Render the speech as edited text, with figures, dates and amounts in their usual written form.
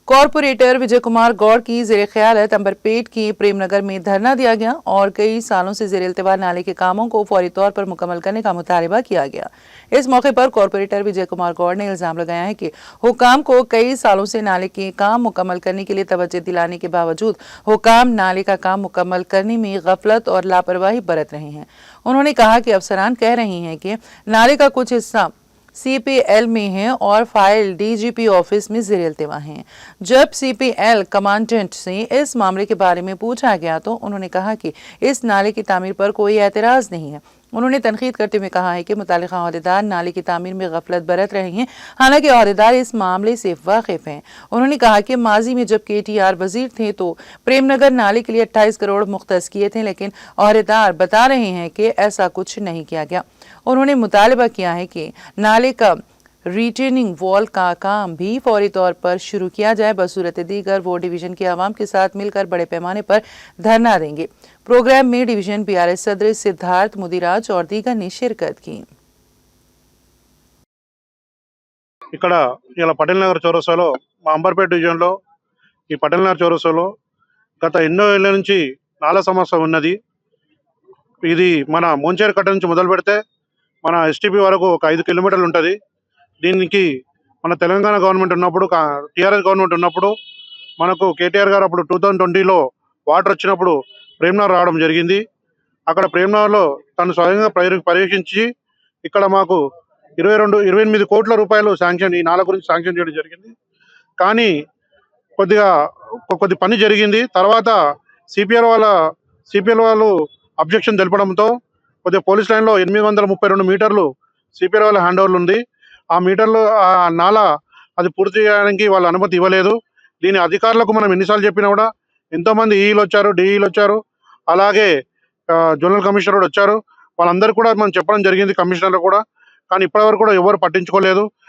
Corporator Vijay Kumar Gaur की जेर क़यादत अंबरपेट की प्रेमनगर में धरना दिया गया और कई सालों से जेर इल्तिवा नाले के कामों को फौरी तौर पर मुकम्मल करने का मुतालबा किया गया। इस मौके पर कॉरपोरेटर विजय कुमार गौड़ ने इल्जाम लगाया है कि हुकाम को कई सालों से नाले के काम मुकम्मल करने के लिए तवज्जो दिलाने के बावजूद हुकाम नाले का काम मुकम्मल करने में गफलत और लापरवाही बरत रहे हैं। उन्होंने कहा कि अफसरान कह रहे हैं कि नाले का कुछ हिस्सा CPL में है और फाइल DGP ऑफिस में ज़ेर-ए-इल्तिवा है। जब CPL कमांडेंट से इस मामले के बारे में पूछा गया तो उन्होंने कहा कि इस नाले की तामीर पर कोई एतराज़ नहीं है। उन्होंने तनकीद करते हुए कहा है कि मुतालिका अहदेदार नाले की तामीर में गफलत बरत रहे हैं, हालांकि अहदेदार इस मामले से वाकिफ हैं। उन्होंने कहा कि माजी में जब KTR वजीर थे तो प्रेमनगर नाले के लिए 28 करोड़ मुख्तस किए थे, लेकिन अहदेदार बता रहे हैं कि ऐसा कुछ नहीं किया गया। उन्होंने मुतालबा किया है कि नाले का रिटेनिंग वॉल का काम भी फौरी तौर पर शुरू किया जाए। बसूरत दीगर वो डिवीजन के अवाम के साथ मिलकर बड़े पैमाने पर धरना देंगे। प्रोग्राम में डिवीजन PRS सदर सिद्धार्थ मुदिराज और दीगर ने शिरकत की। ఇక్కడ ఇలా పటేల్ నగర్ చౌరస్తాలో మా అంబర్పేట డివిజన్లో ఈ పటేల్ నగర్ చౌరస్తాలో గత ఎన్నో ఏళ్ల నుంచి నాలా సమస్య ఉన్నది. ఇది మన మోంచేరు కట్ట నుంచి మొదలు పెడితే మన STP వరకు ఒక 5 కిలోమీటర్లు ఉంటుంది. దీనికి మన తెలంగాణ గవర్నమెంట్ ఉన్నప్పుడు TRS గవర్నమెంట్ ఉన్నప్పుడు మనకు KTR గారు అప్పుడు 2020లో వాటర్ వచ్చినప్పుడు ప్రేమ్నగర్ రావడం జరిగింది. అక్కడ ప్రేమ్నగర్లో తను స్వయంగా పర్యవేక్షించి ఇక్కడ మాకు 28 కోట్ల రూపాయలు శాంక్షన్ ఈ నాల గురించి శాంక్షన్ చేయడం జరిగింది. కానీ కొద్ది పని జరిగింది. తర్వాత సిపిఎల్ వాళ్ళు అబ్జెక్షన్ తెలపడంతో కొద్దిగా పోలీస్ లైన్లో 832 మీటర్లు సిపిఎల్ వాళ్ళ హ్యాండ్ ఓవర్లు ఉంది. ఆ మీటర్లు ఆ నాల అది పూర్తి చేయడానికి వాళ్ళ అనుమతి ఇవ్వలేదు. దీని అధికారులకు మనం ఎన్నిసార్లు చెప్పినా కూడా ఎంతోమంది ఈఈలు వచ్చారు, DEలు వచ్చారు, అలాగే జోనల్ కమిషనర్ కూడా వచ్చారు. వాళ్ళందరూ కూడా మనం చెప్పడం జరిగింది, కమిషనర్లు కూడా. కానీ ఇప్పటివరకు కూడా ఎవరు పట్టించుకోలేదు.